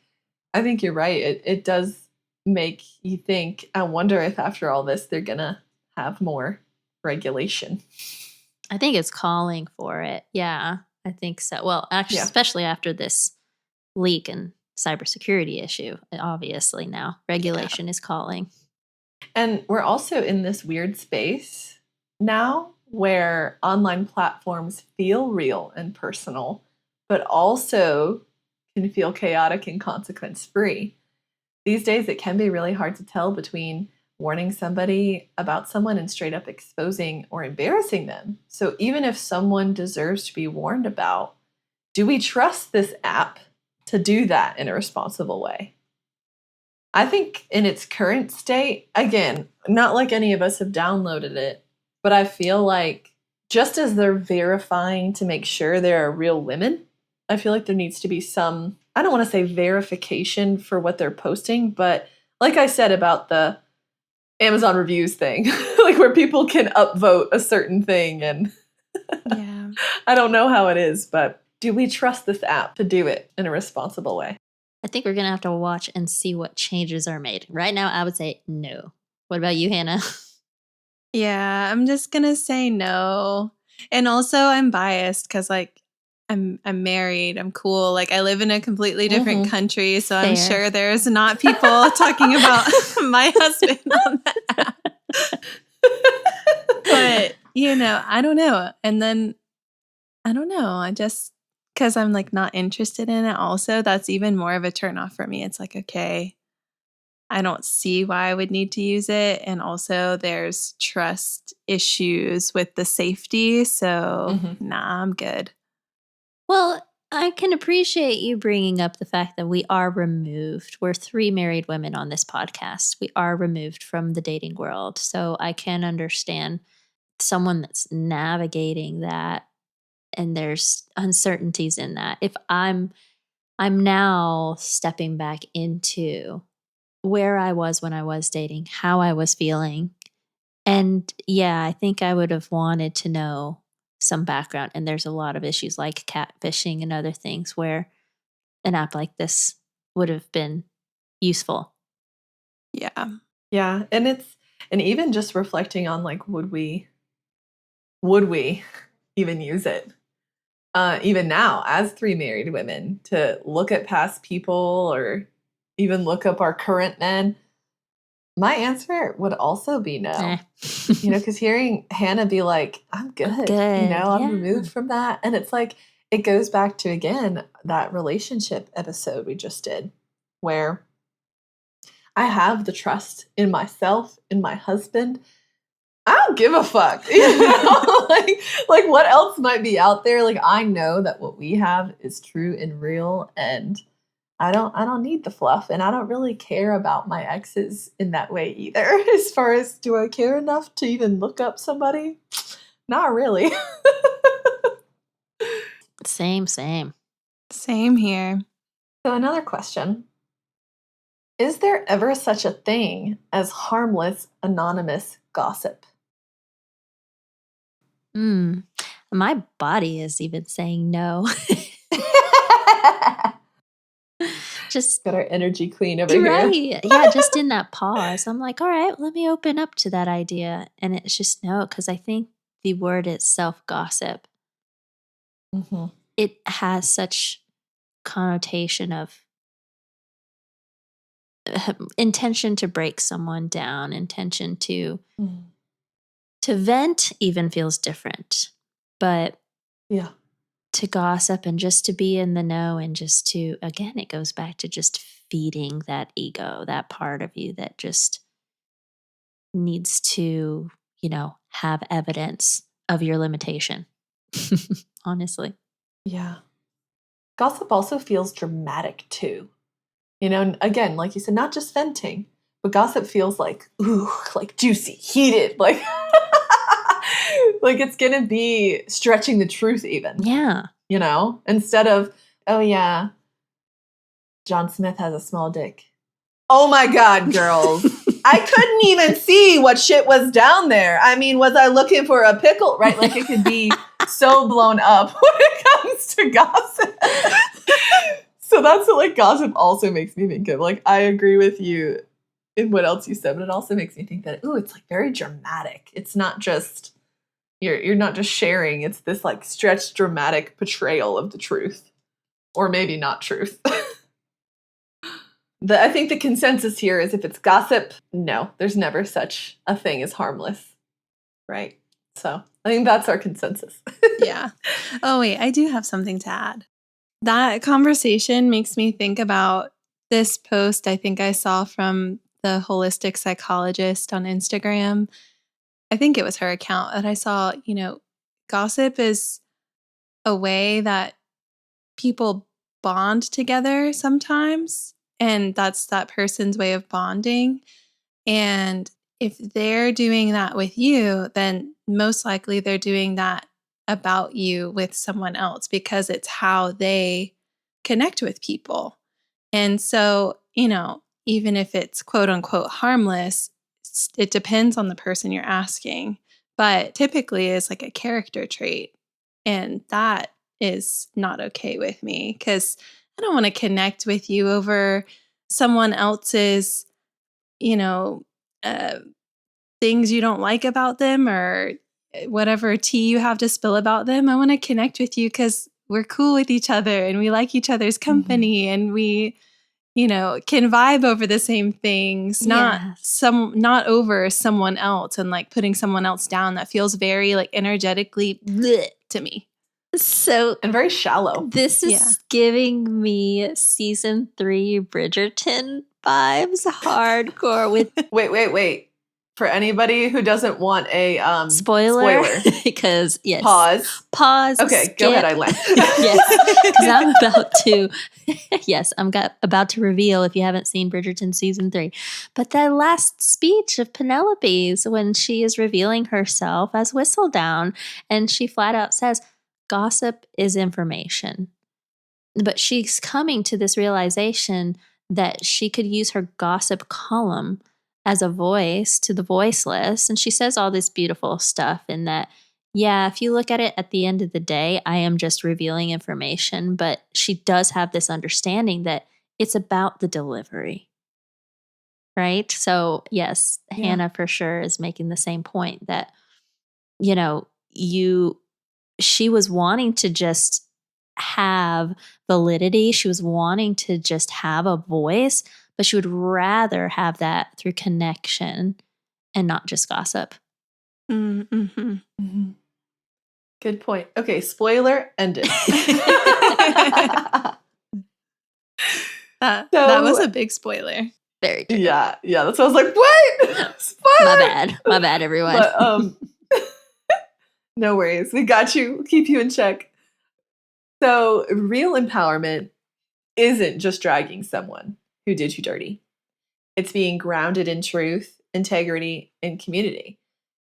Speaker 1: you're right. It does make you think. I wonder if after all this, they're going to have more regulation.
Speaker 2: I think it's calling for it. Yeah, I think so. Well, actually, especially after this leak and cybersecurity issue, obviously now regulation is calling.
Speaker 1: And we're also in this weird space now where online platforms feel real and personal, but also can feel chaotic and consequence-free. These days, it can be really hard to tell between warning somebody about someone and straight up exposing or embarrassing them. So even if someone deserves to be warned about, do we trust this app to do that in a responsible way? I think in its current state, again, not like any of us have downloaded it, but I feel like just as they're verifying to make sure there are real women, I feel like there needs to be some, I don't want to say verification for what they're posting, but like I said about the Amazon reviews thing, where people can upvote a certain thing. And I don't know how it is, but do we trust this app to do it in a responsible way?
Speaker 2: I think we're going to have to watch and see what changes are made. Right now, I would say no. What about you, Hannah?
Speaker 3: Yeah, I'm just going to say no. And also I'm biased because like I'm married, I'm cool. Like I live in a completely different country, so
Speaker 2: Fair.
Speaker 3: I'm sure there's not people talking about my husband on the app. But, I don't know. And then I don't know. I just because I'm like not interested in it also, that's even more of a turnoff for me. It's like, okay, I don't see why I would need to use it. And also there's trust issues with the safety. So nah, I'm good.
Speaker 2: Well, I can appreciate you bringing up the fact that we are removed. We're 3 married women on this podcast. We are removed from the dating world. So I can understand someone that's navigating that, and there's uncertainties in that. If I'm now stepping back into where I was when I was dating, how I was feeling. And yeah, I think I would have wanted to know some background. And there's a lot of issues like catfishing and other things where an app like this would have been useful.
Speaker 3: Yeah.
Speaker 1: Yeah. And even just reflecting on like, would we even use it? Even now, as 3 married women, to look at past people or even look up our current men, my answer would also be no. Because hearing Hannah be like, I'm good. I'm removed from that. And it's like, it goes back to, again, that relationship episode we just did, where I have the trust in myself, in my husband. I don't give a fuck. Like what else might be out there? Like I know that what we have is true and real, and I don't need the fluff, and I don't really care about my exes in that way either. As far as, do I care enough to even look up somebody? Not really.
Speaker 2: Same
Speaker 3: here.
Speaker 1: So another question. Is there ever such a thing as harmless anonymous gossip?
Speaker 2: My body is even saying no. Just
Speaker 1: got our energy queen over here.
Speaker 2: Right. Yeah, just in that pause. I'm like, all right, let me open up to that idea. And it's just no, because I think the word itself, gossip, it has such connotation of intention to break someone down, intention to vent even feels different. But
Speaker 1: yeah,
Speaker 2: to gossip and just to be in the know, and just to, again, it goes back to just feeding that ego, that part of you that just needs to, have evidence of your limitation. Honestly.
Speaker 1: Yeah. Gossip also feels dramatic too. And again, like you said, not just venting, but gossip feels like, ooh, like juicy, heated, like like it's gonna be stretching the truth even.
Speaker 2: Yeah.
Speaker 1: Instead of, oh yeah, John Smith has a small dick. Oh my God, girls. I couldn't even see what shit was down there. I mean, was I looking for a pickle? Right? Like it could be so blown up when it comes to gossip. So that's what like gossip also makes me think of. Like I agree with you in what else you said, but it also makes me think that, it's like very dramatic. It's not just you're not just sharing, it's this like stretched dramatic portrayal of the truth. Or maybe not truth. I think the consensus here is if it's gossip, no, there's never such a thing as harmless. Right? So I think that's our consensus.
Speaker 3: Yeah. Oh, wait, I do have something to add. That conversation makes me think about this post I think I saw from the holistic psychologist on Instagram. I think it was her account that I saw, gossip is a way that people bond together sometimes. And that's that person's way of bonding. And if they're doing that with you, then most likely they're doing that about you with someone else because it's how they connect with people. And so, even if it's quote unquote harmless, it depends on the person you're asking, but typically is like a character trait. And that is not okay with me because I don't want to connect with you over someone else's, uh, things you don't like about them or whatever tea you have to spill about them. I want to connect with you because we're cool with each other and we like each other's company and we, can vibe over the same things, not over someone else and like putting someone else down. That feels very like energetically bleh to me.
Speaker 2: So
Speaker 1: and very shallow.
Speaker 2: This is giving me season 3 Bridgerton vibes, hardcore with
Speaker 1: Wait. For anybody who doesn't want a
Speaker 2: spoiler. Because yes. Pause.
Speaker 1: Okay,
Speaker 2: skip.
Speaker 1: Go ahead, Eileen.
Speaker 2: Yes. Because I'm about to I'm about to reveal if you haven't seen Bridgerton season 3. But that last speech of Penelope's when she is revealing herself as Whistledown, and she flat out says, gossip is information. But she's coming to this realization that she could use her gossip column as a voice to the voiceless. And she says all this beautiful stuff in that, if you look at it at the end of the day, I am just revealing information. But she does have this understanding that it's about the delivery. Right? So yes, Hannah for sure is making the same point that, she was wanting to just have validity. She was wanting to just have a voice, but she would rather have that through connection and not just gossip.
Speaker 1: Mm-hmm. Good point. Okay, spoiler ended.
Speaker 3: That was a big spoiler.
Speaker 2: Very true.
Speaker 1: Yeah. That's why I was like, what? Spoiler!
Speaker 2: My bad, everyone.
Speaker 1: But, no worries. We got you. We'll keep you in check. So real empowerment isn't just dragging someone who did you dirty. It's being grounded in truth, integrity, and community.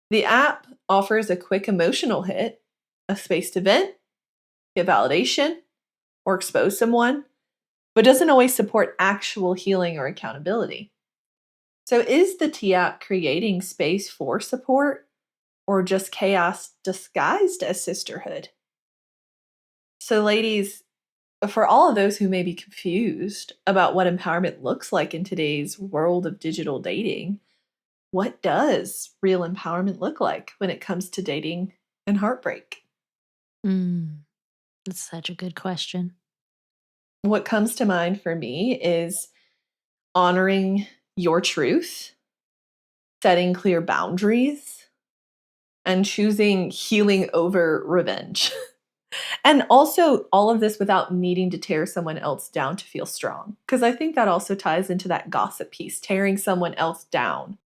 Speaker 1: The app offers a quick emotional hit, a space to vent, get validation, or expose someone, but doesn't always support actual healing or accountability. So is the T app creating space for support, or just chaos disguised as sisterhood? So ladies, for all of those who may be confused about what empowerment looks like in today's world of digital dating, what does real empowerment look like when it comes to dating and heartbreak?
Speaker 2: That's such a good question.
Speaker 1: What comes to mind for me is honoring your truth, setting clear boundaries, and choosing healing over revenge. And also all of this without needing to tear someone else down to feel strong. Because I think that also ties into that gossip piece, tearing someone else down.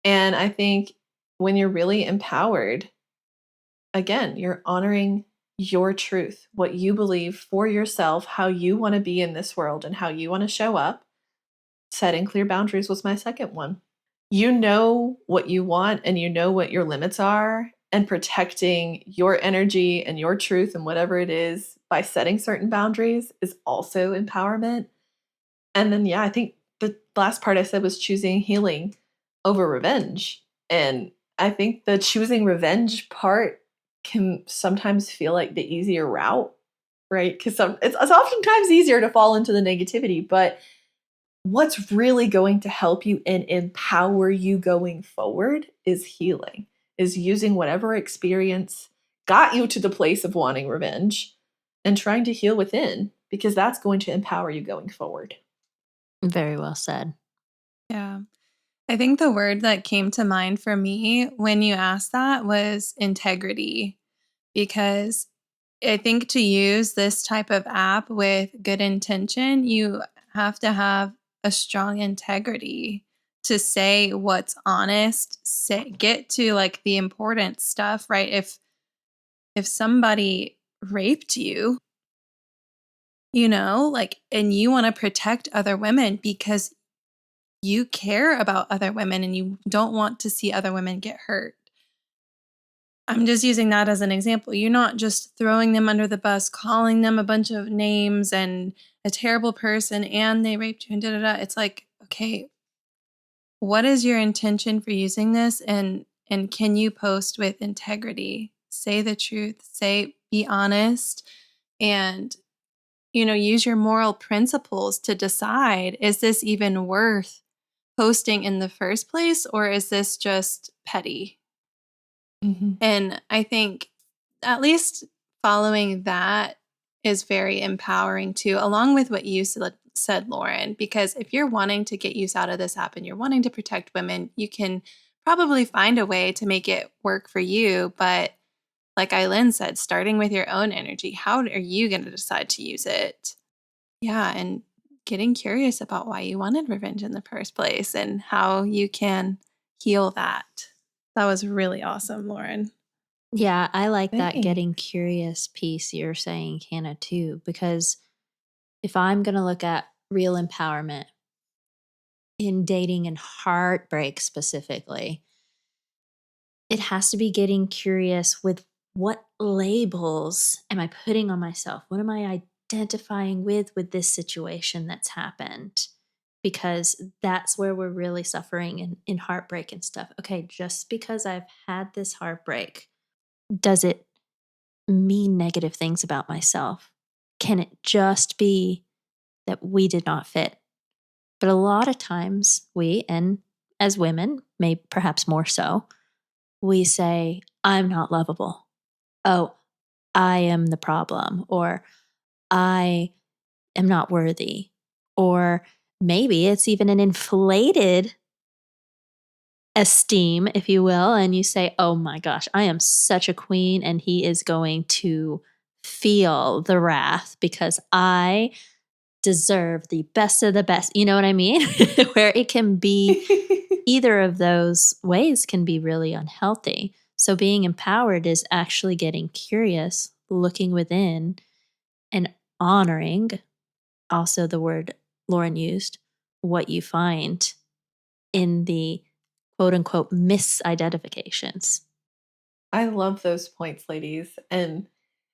Speaker 1: And I think when you're really empowered, again, you're honoring your truth, what you believe for yourself, how you want to be in this world and how you want to show up. Setting clear boundaries was my second one. You know what you want and you know what your limits are, and protecting your energy and your truth and whatever it is by setting certain boundaries is also empowerment. And then, I think the last part I said was choosing healing over revenge. And I think the choosing revenge part can sometimes feel like the easier route, right? Because it's oftentimes easier to fall into the negativity, but what's really going to help you and empower you going forward is healing, is using whatever experience got you to the place of wanting revenge and trying to heal within, because that's going to empower you going forward.
Speaker 2: Very well said.
Speaker 3: Yeah. I think the word that came to mind for me when you asked that was integrity, because I think to use this type of app with good intention, you have to have a strong integrity to say what's honest, get to like the important stuff, right? If somebody raped you, and you want to protect other women because you care about other women and you don't want to see other women get hurt. I'm just using that as an example. You're not just throwing them under the bus, calling them a bunch of names and a terrible person and they raped you and da-da-da. It's like, okay, what is your intention for using this? And can you post with integrity? Say the truth, be honest, and use your moral principles to decide, is this even worth posting in the first place, or is this just petty?
Speaker 1: Mm-hmm.
Speaker 3: And I think at least following that is very empowering too, along with what you said, Lauryn, because if you're wanting to get use out of this app and you're wanting to protect women, you can probably find a way to make it work for you. But like Eileen said, starting with your own energy, how are you going to decide to use it? Yeah, and getting curious about why you wanted revenge in the first place and how you can heal that. That was really awesome, Lauryn.
Speaker 2: Yeah, I like that
Speaker 1: Thanks.
Speaker 2: getting curious piece you're saying, Hannah, too, because if I'm going to look at real empowerment in dating and heartbreak specifically, it has to be getting curious with what labels am I putting on myself? What am I identifying with this situation that's happened? Because that's where we're really suffering in heartbreak and stuff. Okay, just because I've had this heartbreak, does it mean negative things about myself? Can it just be that we did not fit? But a lot of times we, and as women, maybe perhaps more so, we say, I'm not lovable. Oh, I am the problem. Or I am not worthy. Or maybe it's even an inflated esteem, if you will. And you say, oh my gosh, I am such a queen and he is going to feel the wrath because I deserve the best of the best. You know what I mean? Where it can be either of those ways can be really unhealthy. So being empowered is actually getting curious, looking within, and honoring, also the word Lauryn used, what you find in the quote unquote misidentifications.
Speaker 1: I love those points, ladies. And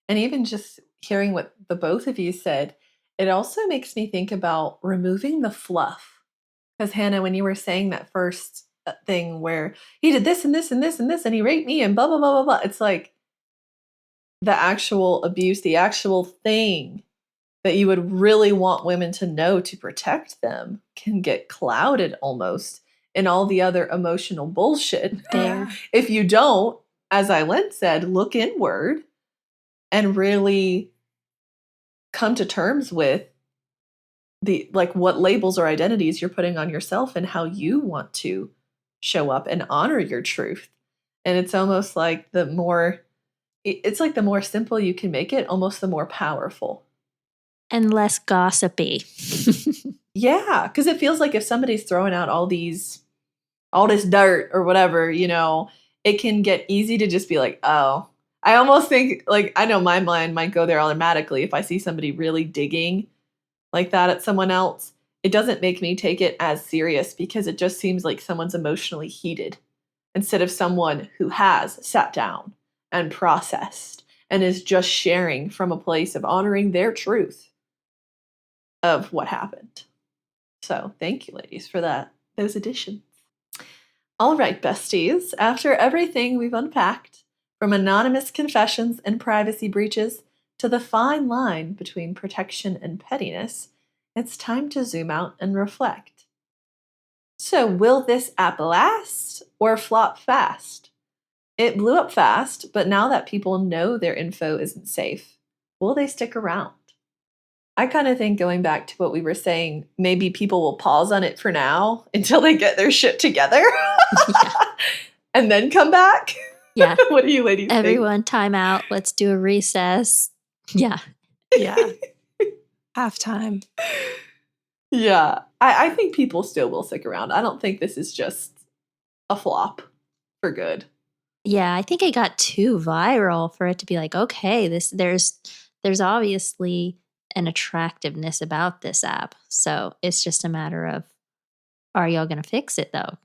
Speaker 1: even just hearing what the both of you said, it also makes me think about removing the fluff. Because Hannah, when you were saying that first thing where he did this and this and this and this and he raped me and blah blah blah blah blah, it's like the actual abuse, the actual thing that you would really want women to know to protect them can get clouded almost in all the other emotional bullshit.
Speaker 2: Fair.
Speaker 1: If you don't, as Eileen said, look inward and really come to terms with the what labels or identities you're putting on yourself and how you want to show up and honor your truth. And it's almost like the more simple you can make it, almost the more powerful.
Speaker 2: And less gossipy.
Speaker 1: Yeah, because it feels like if somebody's throwing out all this dirt or whatever, it can get easy to just be like, oh, I almost think I know my mind might go there automatically if I see somebody really digging like that at someone else. It doesn't make me take it as serious because it just seems like someone's emotionally heated instead of someone who has sat down and processed and is just sharing from a place of honoring their truth of what happened. So thank you, ladies, for those additions. All right, besties, after everything we've unpacked, from anonymous confessions and privacy breaches to the fine line between protection and pettiness, it's time to zoom out and reflect. So will this app last or flop fast? It blew up fast, but now that people know their info isn't safe, will they stick around? I kind of think, going back to what we were saying, maybe people will pause on it for now until they get their shit together and then come back.
Speaker 2: Yeah.
Speaker 1: What do you ladies think?
Speaker 2: Everyone, time out. Let's do a recess. Yeah.
Speaker 3: Yeah. Halftime.
Speaker 1: Yeah. I think people still will stick around. I don't think this is just a flop for good.
Speaker 2: Yeah, I think it got too viral for it to be like, okay, there's obviously an attractiveness about this app. So it's just a matter of, are y'all going to fix it though?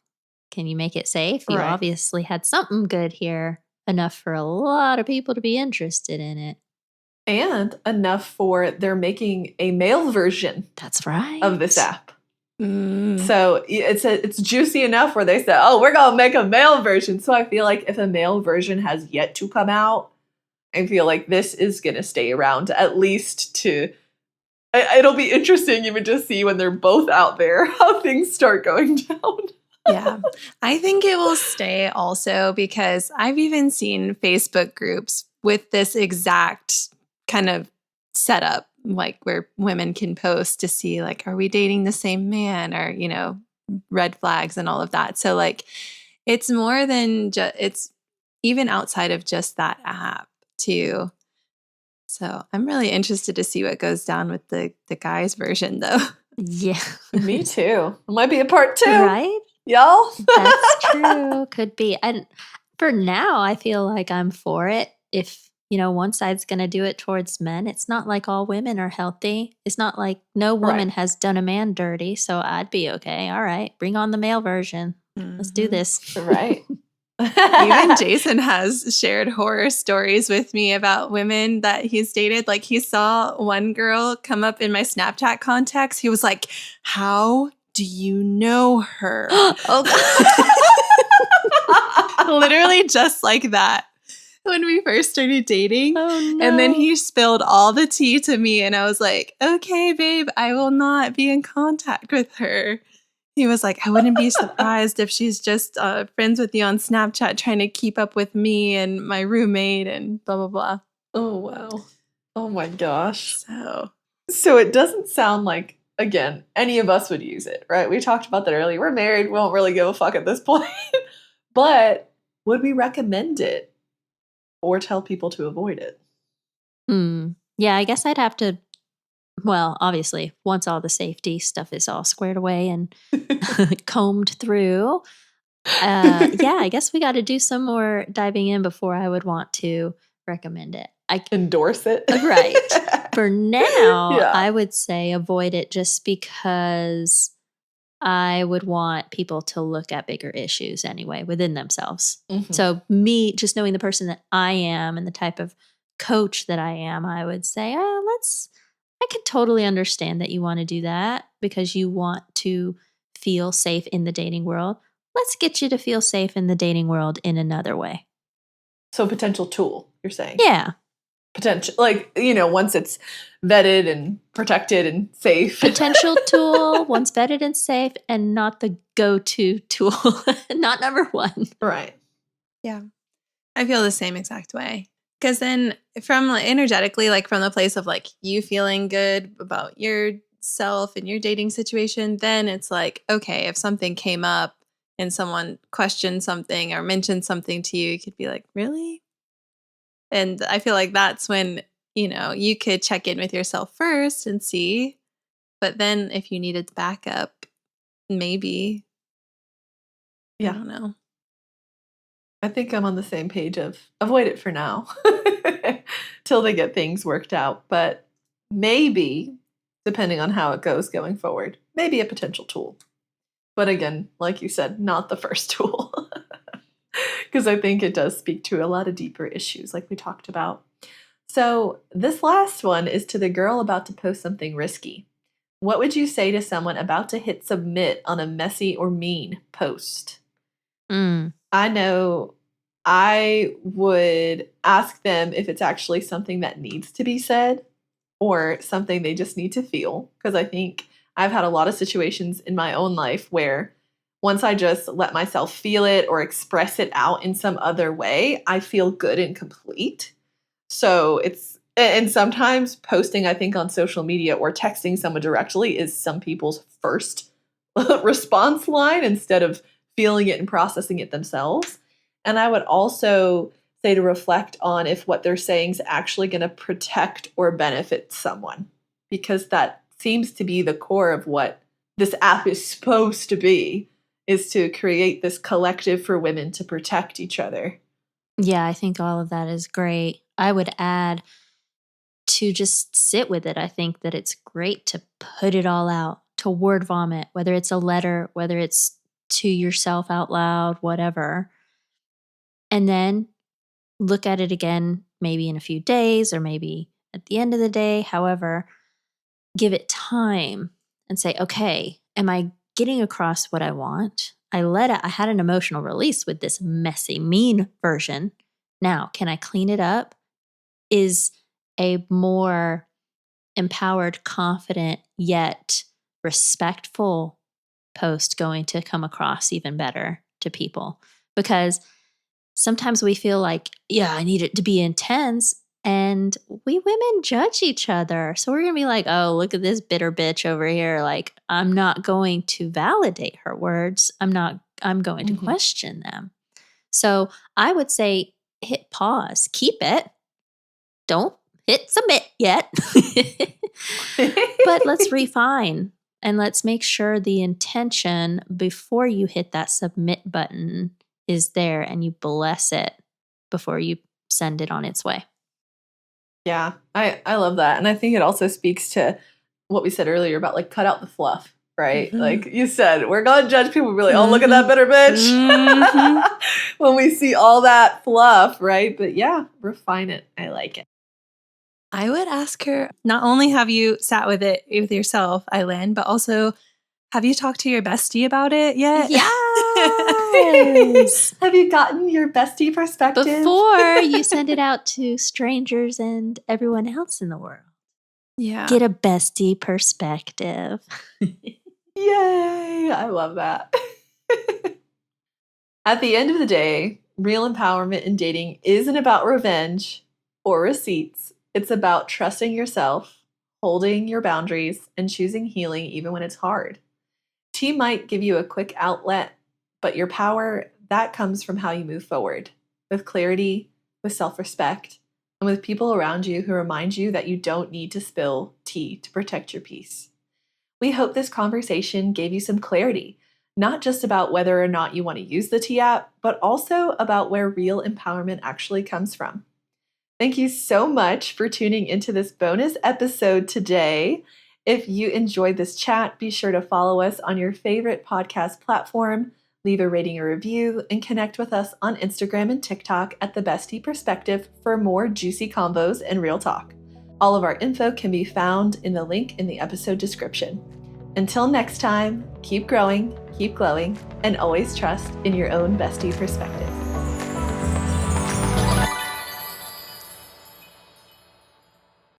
Speaker 2: Can you make it safe? You obviously had something good here, enough for a lot of people to be interested in it.
Speaker 1: And enough for they're making a male version.
Speaker 2: That's right.
Speaker 1: Of this app. So it's juicy enough where they said, oh, we're going to make a male version. So I feel like if a male version has yet to come out, I feel like this is going to stay around at least to it'll be interesting even to see when they're both out there how things start going down.
Speaker 3: Yeah. I think it will stay also because I've even seen Facebook groups with this exact kind of setup, like where women can post to see, like, are we dating the same man, or, you know, red flags and all of that. So, like, it's more than just, it's even outside of just that app too. So I'm really interested to see what goes down with the guys version though.
Speaker 2: Yeah.
Speaker 1: Me too. It might be a part 2.
Speaker 2: Right?
Speaker 1: Y'all?
Speaker 2: That's true. Could be. And for now, I feel like I'm for it. If, you know, one side's going to do it towards men, it's not like all women are healthy. It's not like no woman has done a man dirty. So I'd be okay. All right. Bring on the male version. Let's do this.
Speaker 1: Right.
Speaker 3: Even Jason has shared horror stories with me about women that he's dated. Like, he saw one girl come up in my Snapchat contacts. He was like, how do you know her?
Speaker 2: Oh,
Speaker 3: God. Literally just like that. When we first started dating.
Speaker 2: Oh, no.
Speaker 3: And then he spilled all the tea to me. And I was like, okay, babe, I will not be in contact with her. He was like, I wouldn't be surprised if she's just friends with you on Snapchat trying to keep up with me and my roommate and blah, blah, blah.
Speaker 1: Oh, wow. Oh, my gosh.
Speaker 3: So
Speaker 1: it doesn't sound like, again, any of us would use it, right? We talked about that earlier. We're married. We won't really give a fuck at this point. But would we recommend it or tell people to avoid it?
Speaker 2: Yeah, I guess I'd have to. Well, obviously, once all the safety stuff is all squared away and combed through, yeah, I guess we got to do some more diving in before I would want to recommend it. I
Speaker 1: endorse it.
Speaker 2: Right. For now, I would say avoid it just because I would want people to look at bigger issues anyway within themselves. Mm-hmm. So me, just knowing the person that I am and the type of coach that I am, I would say, I could totally understand that you want to do that because you want to feel safe in the dating world. Let's get you to feel safe in the dating world in another way.
Speaker 1: So potential tool, you're saying?
Speaker 2: Yeah.
Speaker 1: Potential, like, you know, once it's vetted and protected and safe.
Speaker 2: Potential tool, once vetted and safe, and not the go-to tool. Not number 1.
Speaker 1: Right.
Speaker 3: Yeah. I feel the same exact way. Because then from energetically, like from the place of like you feeling good about yourself and your dating situation, then it's like, okay, if something came up and someone questioned something or mentioned something to you, you could be like, really? And I feel like that's when, you know, you could check in with yourself first and see. But then if you needed backup, maybe.
Speaker 1: Yeah.
Speaker 3: I don't know.
Speaker 1: I think I'm on the same page of avoid it for now till they get things worked out. But maybe, depending on how it goes going forward, maybe a potential tool. But again, like you said, not the first tool. Because I think it does speak to a lot of deeper issues like we talked about. So this last one is to the girl about to post something risky. What would you say to someone about to hit submit on a messy or mean post? I know I would ask them if it's actually something that needs to be said or something they just need to feel. Because I think I've had a lot of situations in my own life where once I just let myself feel it or express it out in some other way, I feel good and complete. So and sometimes posting, I think, on social media or texting someone directly is some people's first response line instead of feeling it and processing it themselves. And I would also say to reflect on if what they're saying is actually going to protect or benefit someone, because that seems to be the core of what this app is supposed to be, is to create this collective for women to protect each other.
Speaker 2: Yeah, I think all of that is great. I would add to just sit with it. I think that it's great to put it all out, to word vomit, whether it's a letter, whether it's to yourself out loud, whatever. And then look at it again, maybe in a few days or maybe at the end of the day. However, give it time and say, okay, am I getting across what I want? I had an emotional release with this messy, mean version. Now, can I clean it up? Is a more empowered, confident, yet respectful post going to come across even better to people? Because sometimes we feel like, yeah, I need it to be intense. And we women judge each other. So we're going to be like, oh, look at this bitter bitch over here. Like, I'm not going to validate her words. I'm going to question them. So I would say hit pause, keep it. Don't hit submit yet. But let's refine and let's make sure the intention before you hit that submit button is there and you bless it before you send it on its way.
Speaker 1: Yeah, I love that. And I think it also speaks to what we said earlier about like cut out the fluff, right? Like you said, we're going to judge people really, oh, look at that bitter bitch. When we see all that fluff, right? But yeah, refine it. I like it.
Speaker 3: I would ask her, not only have you sat with it with yourself, Eileen, but also have you talked to your bestie about it yet?
Speaker 2: Yes.
Speaker 1: Have you gotten your bestie perspective?
Speaker 2: Before you send it out to strangers and everyone else in the world.
Speaker 3: Yeah.
Speaker 2: Get a bestie perspective.
Speaker 1: Yay. I love that. At the end of the day, real empowerment in dating isn't about revenge or receipts. It's about trusting yourself, holding your boundaries, and choosing healing even when it's hard. Tea might give you a quick outlet, but your power, that comes from how you move forward, with clarity, with self-respect, and with people around you who remind you that you don't need to spill tea to protect your peace. We hope this conversation gave you some clarity, not just about whether or not you want to use the tea app, but also about where real empowerment actually comes from. Thank you so much for tuning into this bonus episode today. If you enjoyed this chat, be sure to follow us on your favorite podcast platform, leave a rating or review, and connect with us on Instagram and TikTok at The Bestie Perspective for more juicy combos and real talk. All of our info can be found in the link in the episode description. Until next time, keep growing, keep glowing, and always trust in your own bestie perspective.